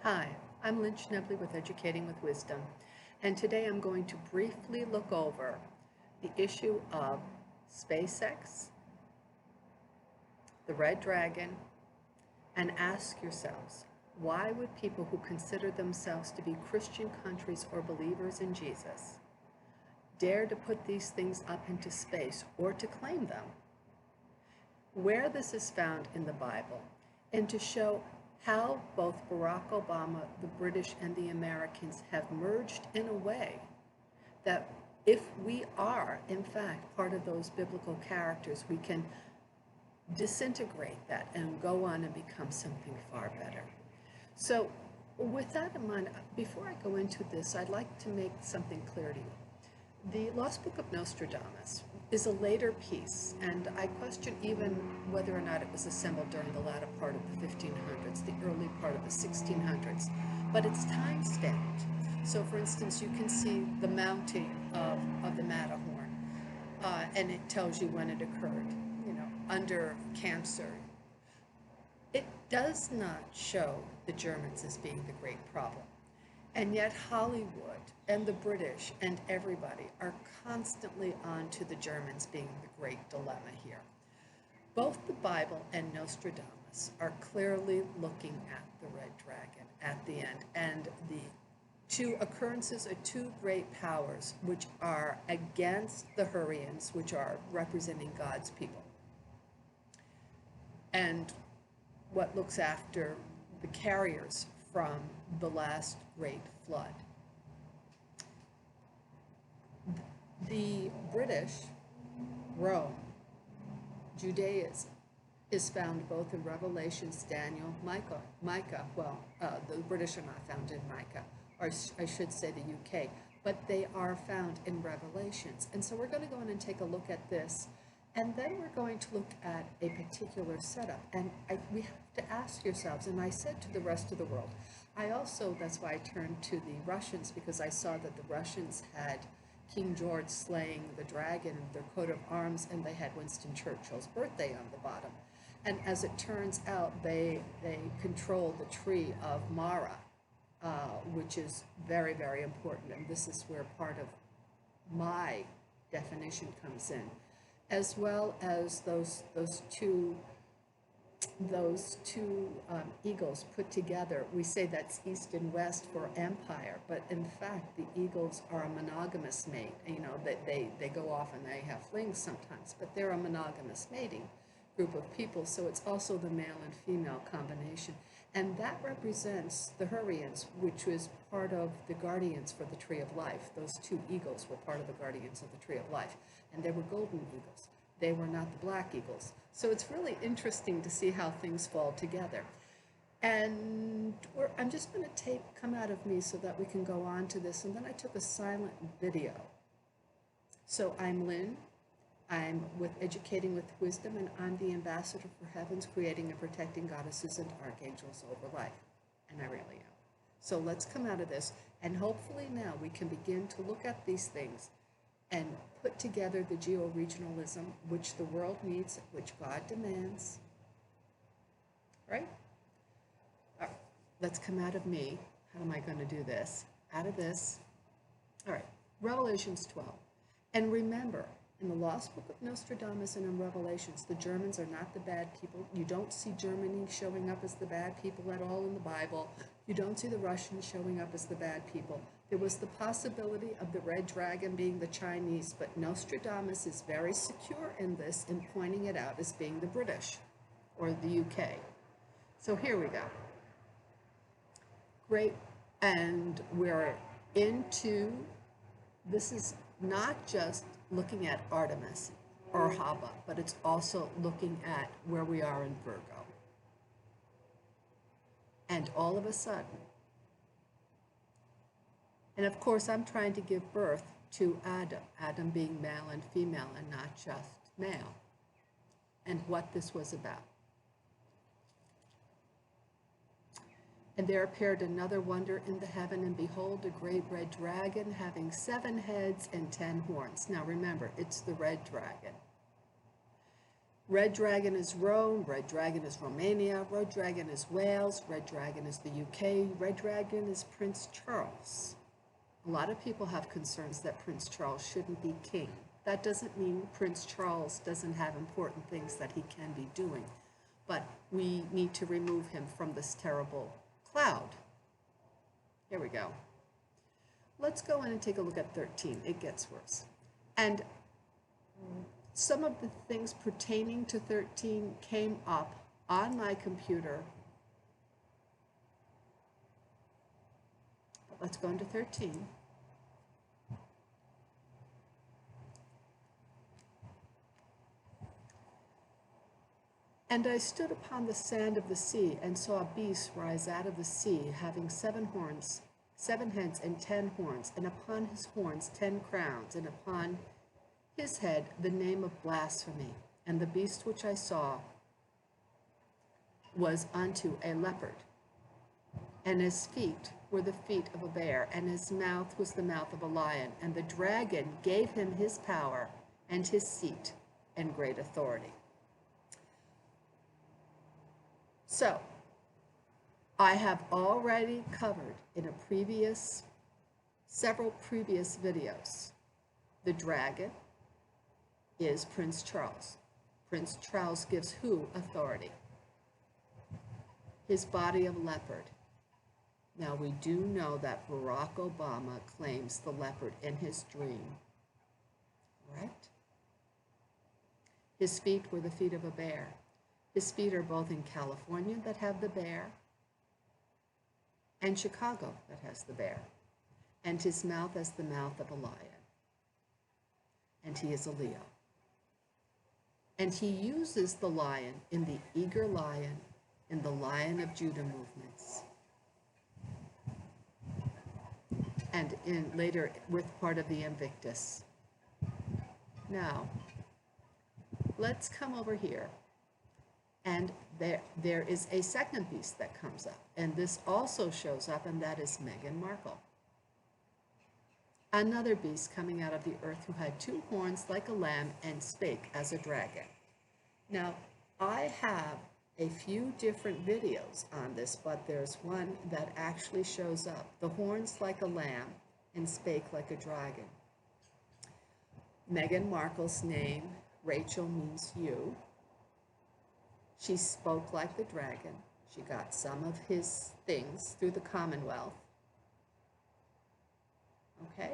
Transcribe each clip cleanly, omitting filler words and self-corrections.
Hi, I'm Lynn Schnebley with Educating with Wisdom, and today I'm going to briefly look over the issue of SpaceX, the Red Dragon, and ask yourselves, why would people who consider themselves to be Christian countries or believers in Jesus dare to put these things up into space or to claim them? Where this is found in the Bible, and to show how both Barack Obama, the British, and the Americans have merged in a way that if we are, in fact, part of those biblical characters, we can disintegrate that and go on and become something far better. So with that in mind, before I go into this, I'd like to make something clear to you. The Lost Book of Nostradamus is a later piece, and I question even whether or not it was assembled during the latter part of the 1500s, the early part of the 1600s, but it's time stamped. So for instance, you can see the mounting of the Matterhorn, and it tells you when it occurred, under Cancer. It does not show the Germans as being the great problem. And yet Hollywood and the British and everybody are constantly on to the Germans being the great dilemma here. Both the Bible and Nostradamus are clearly looking at the Red Dragon at the end, and the two occurrences are two great powers which are against the Hurrians, which are representing God's people, and what looks after the carriers from the last great flood. The British, Rome, Judaism is found both in Revelations, Daniel, Micah. Well, the British are not found in Micah, or I should say the UK, but they are found in Revelations. And so we're going to go in and take a look at this. And then we're going to look at a particular setup. And we have to ask yourselves, and I said to the rest of the world, that's why I turned to the Russians, because I saw that the Russians had King George slaying the dragon in their coat of arms, and they had Winston Churchill's birthday on the bottom. And as it turns out, they control the tree of Mara, which is very, very important. And this is where part of my definition comes in, as well as those two eagles put together. We say that's east and west for empire, but in fact the eagles are a monogamous mate. They go off and they have flings sometimes, but they're a monogamous mating group of people. So it's also the male and female combination, and that represents the Hurrians, which was part of the guardians for the tree of life. Those two eagles were part of the guardians of the tree of life, and they were golden eagles. They were not the black eagles. So it's really interesting to see how things fall together. And I'm just going to come out of me so that we can go on to this. And then I took a silent video. So I'm Lynn. I'm with Educating with Wisdom, and I'm the ambassador for heaven's creating and protecting goddesses and archangels over life. And I really am. So let's come out of this. And hopefully now we can begin to look at these things and put together the geo-regionalism which the world needs, which God demands. Right? All right, let's come out of me. How am I going to do this? Out of this. All right, Revelations 12. And remember, in the Lost Book of Nostradamus and in Revelations, the Germans are not the bad people. You don't see Germany showing up as the bad people at all in the Bible. You don't see the Russians showing up as the bad people. There was the possibility of the Red Dragon being the Chinese, but Nostradamus is very secure in this, in pointing it out as being the British or the UK. So here we go. Great. And we're into, this is not just looking at Artemis or Haba, but it's also looking at where we are in Virgo. And all of a sudden, and of course I'm trying to give birth to Adam being male and female and not just male, and what this was about. And there appeared another wonder in the heaven, and behold, a great red dragon having 7 heads and 10 horns. Now remember, it's the red dragon. Red dragon is Rome, red dragon is Romania, red dragon is Wales, red dragon is the UK, red dragon is Prince Charles. A lot of people have concerns that Prince Charles shouldn't be king. That doesn't mean Prince Charles doesn't have important things that he can be doing, but we need to remove him from this terrible cloud. Here we go. Let's go in and take a look at 13. It gets worse. And some of the things pertaining to 13 came up on my computer. But let's go into 13. And I stood upon the sand of the sea, and saw a beast rise out of the sea, having 7 horns, 7 heads, and 10 horns, and upon his horns 10 crowns, and upon his head the name of Blasphemy. And the beast which I saw was unto a leopard, and his feet were the feet of a bear, and his mouth was the mouth of a lion. And the dragon gave him his power, and his seat, and great authority. So, I have already covered in several previous videos, the dragon is Prince Charles. Prince Charles gives who authority? His body of leopard. Now we do know that Barack Obama claims the leopard in his dream, right? His feet were the feet of a bear. His feet are both in California that have the bear and Chicago that has the bear. And his mouth as the mouth of a lion. And he is a Leo. And he uses the lion in the eager lion, in the Lion of Judah movements. And later with part of the Invictus. Now, let's come over here. And there is a second beast that comes up. And this also shows up, and that is Meghan Markle. Another beast coming out of the earth who had 2 horns like a lamb and spake as a dragon. Now, I have a few different videos on this, but there's one that actually shows up. The horns like a lamb and spake like a dragon. Meghan Markle's name, Rachel, means you. She spoke like the dragon. She got some of his things through the Commonwealth. Okay?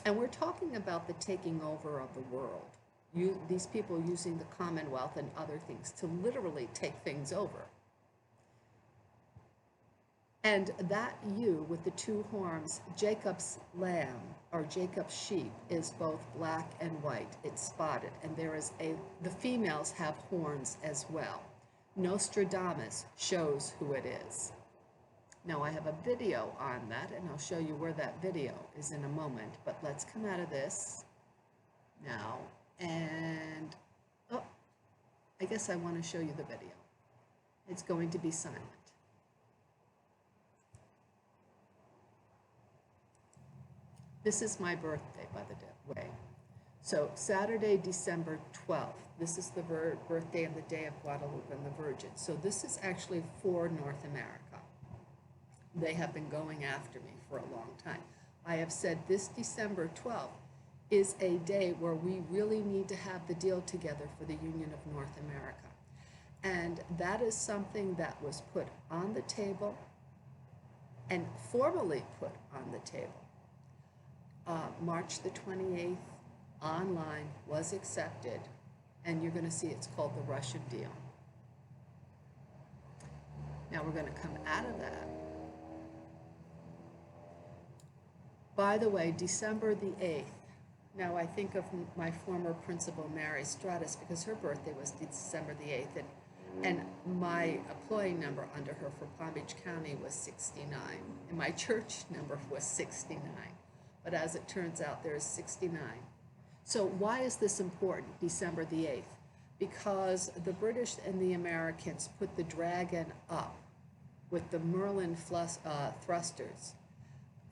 And we're talking about the taking over of the world. These people using the Commonwealth and other things to literally take things over. And that ewe with the 2 horns, Jacob's lamb or Jacob's sheep, is both black and white. It's spotted, and the females have horns as well. Nostradamus shows who it is. Now I have a video on that, and I'll show you where that video is in a moment, but let's come out of this now, and I guess I want to show you the video. It's going to be silent. This is my birthday, by the way. So Saturday, December 12th. This is the birthday and the day of Guadalupe and the Virgin. So this is actually for North America. They have been going after me for a long time. I have said this December 12th is a day where we really need to have the deal together for the Union of North America. And that is something that was put on the table and formally put on the table. March the 28th, online, was accepted, and you're going to see it's called the Russian deal. Now we're going to come out of that. By the way, December the 8th, now I think of my former principal, Mary Stratus, because her birthday was December the 8th, and my employee number under her for Palm Beach County was 69, and my church number was 69. But as it turns out, there's 69. So why is this important, December the 8th? Because the British and the Americans put the dragon up with the Merlin thrusters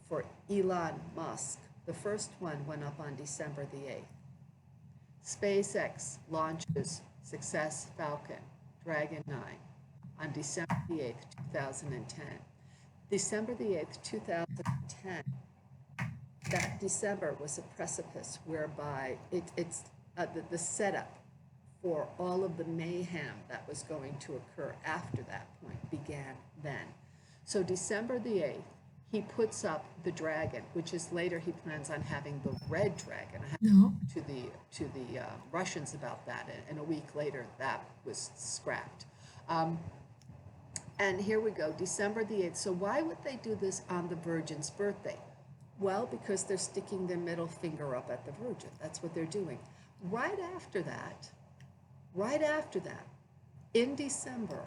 for Elon Musk. The first one went up on December the 8th. SpaceX launches Success Falcon, Dragon 9, on December the 8th, 2010. December the 8th, 2010, that December was a precipice whereby it's the setup for all of the mayhem that was going to occur after that point began then. So December the 8th, he puts up the dragon, which is later he plans on having the red dragon. I have to the Russians about that, and a week later that was scrapped. And here we go, December the 8th. So why would they do this on the Virgin's birthday? Well, because they're sticking their middle finger up at the Virgin. That's what they're doing. Right after that, in December,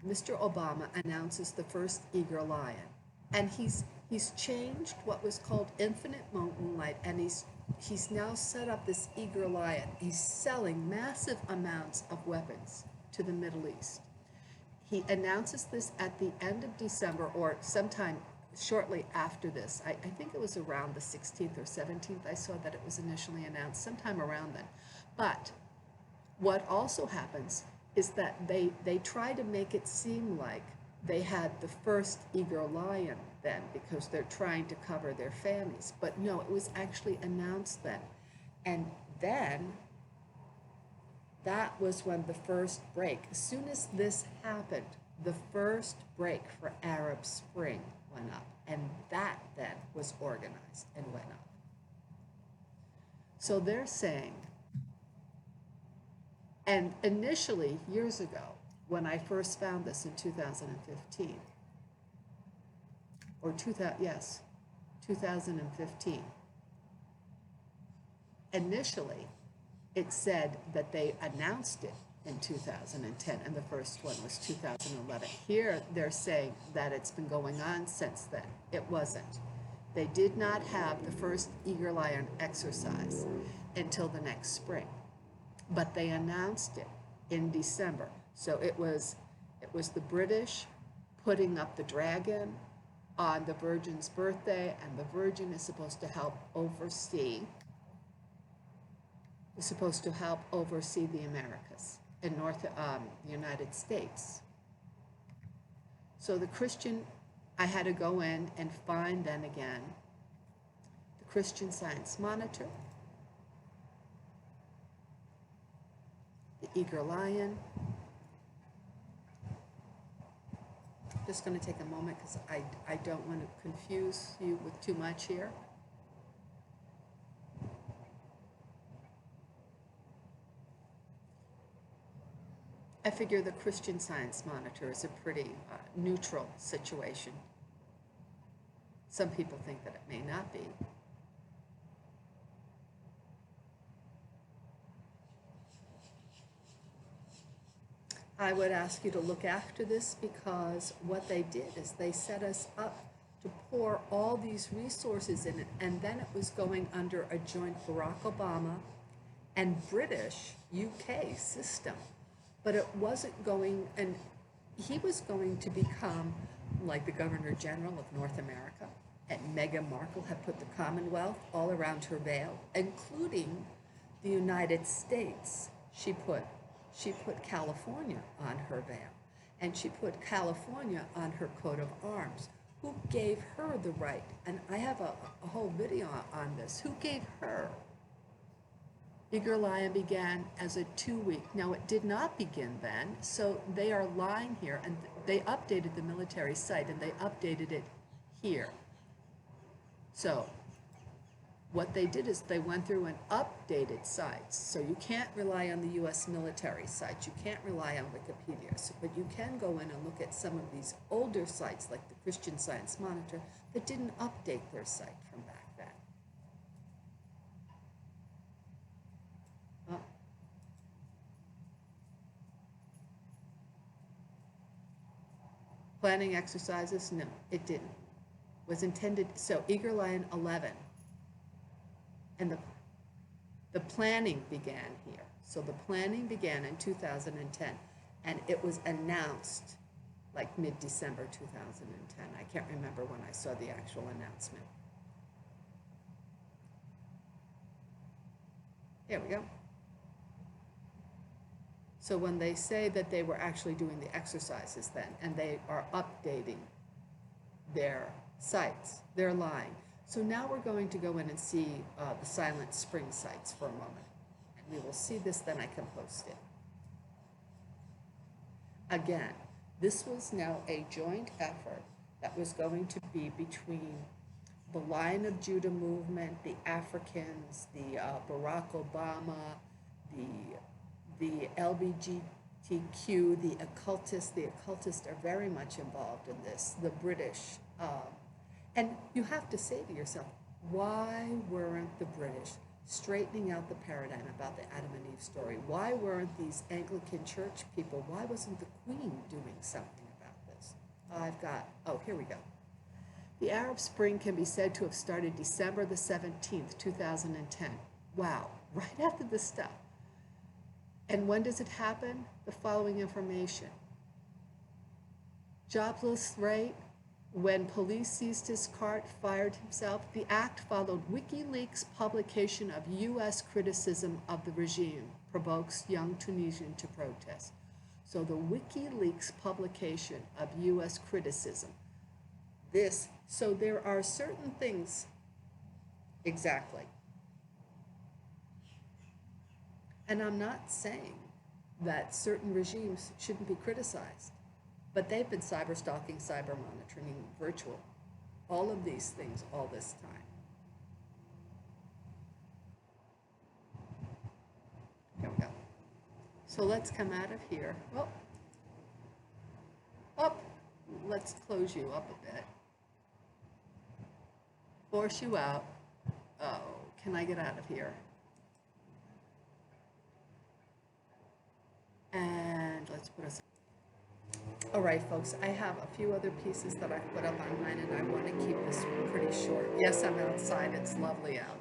Mr. Obama announces the first eager lion, and he's changed what was called infinite moonlight, and he's now set up this eager lion. He's selling massive amounts of weapons to the Middle East. He announces this at the end of December, or sometime shortly after this. I think it was around the 16th or 17th. I saw that it was initially announced, sometime around then. But what also happens is that they try to make it seem like they had the first eager lion then, because they're trying to cover their families. But no, it was actually announced then. And then that was when the first break, as soon as this happened, the first break for Arab Spring went up. And that then was organized and went up. So they're saying, and initially, years ago, when I first found this in 2015, or 2015, initially, it said that they announced it in 2010, and the first one was 2011. Here, they're saying that it's been going on since then. It wasn't. They did not have the first eager lion exercise until the next spring, but they announced it in December. So it was the British putting up the dragon on the Virgin's birthday, and the Virgin is supposed to help oversee the Americas in the United States. So the Christian, I had to go in and find then again the Christian Science Monitor, the eager lion. Just going to take a moment because I don't want to confuse you with too much here. I figure the Christian Science Monitor is a pretty neutral situation. Some people think that it may not be. I would ask you to look after this, because what they did is they set us up to pour all these resources in it, and then it was going under a joint Barack Obama and British UK system. But it wasn't going, and he was going to become like the Governor General of North America, and Meghan Markle had put the Commonwealth all around her veil, including the United States. She put California on her veil, and she put California on her coat of arms. Who gave her the right? And I have a whole video on this. Who gave her? Eager Lion began as a 2-week. Now, it did not begin then, so they are lying here, and they updated the military site, and they updated it here. So what they did is they went through and updated sites. So you can't rely on the U.S. military sites. You can't rely on Wikipedia. But you can go in and look at some of these older sites, like the Christian Science Monitor, that didn't update their site from back then. Planning exercises? No, it didn't. It was intended, so Eager Lion 11. And the planning began here. So the planning began in 2010, and it was announced like mid-December 2010. I can't remember when I saw the actual announcement. Here we go. So when they say that they were actually doing the exercises then, and they are updating their sites, they're lying. So now we're going to go in and see the Silent Spring sites for a moment. And we will see this, then I can post it. Again, this was now a joint effort that was going to be between the Lion of Judah movement, the Africans, the Barack Obama, the LGBTQ, the occultists. The occultists are very much involved in this, the British. And you have to say to yourself, why weren't the British straightening out the paradigm about the Adam and Eve story? Why weren't these Anglican church people, why wasn't the Queen doing something about this? Oh, here we go. The Arab Spring can be said to have started December the 17th, 2010. Wow, right after this stuff. And when does it happen? The following information. Jobless rate, when police seized his cart, fired himself. The act followed WikiLeaks' publication of U.S. criticism of the regime provokes young Tunisian to protest. So the WikiLeaks publication of U.S. criticism. So there are certain things, exactly. And I'm not saying that certain regimes shouldn't be criticized, but they've been cyber stalking, cyber monitoring, virtual, all of these things all this time. Here we go. So let's come out of here. Let's close you up a bit. Force you out. Oh, can I get out of here? And let's put us. All right, folks, I have a few other pieces that I've put up online, and I want to keep this one pretty short. Yes, I'm outside. It's lovely out.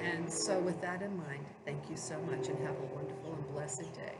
And so with that in mind, thank you so much, and have a wonderful and blessed day.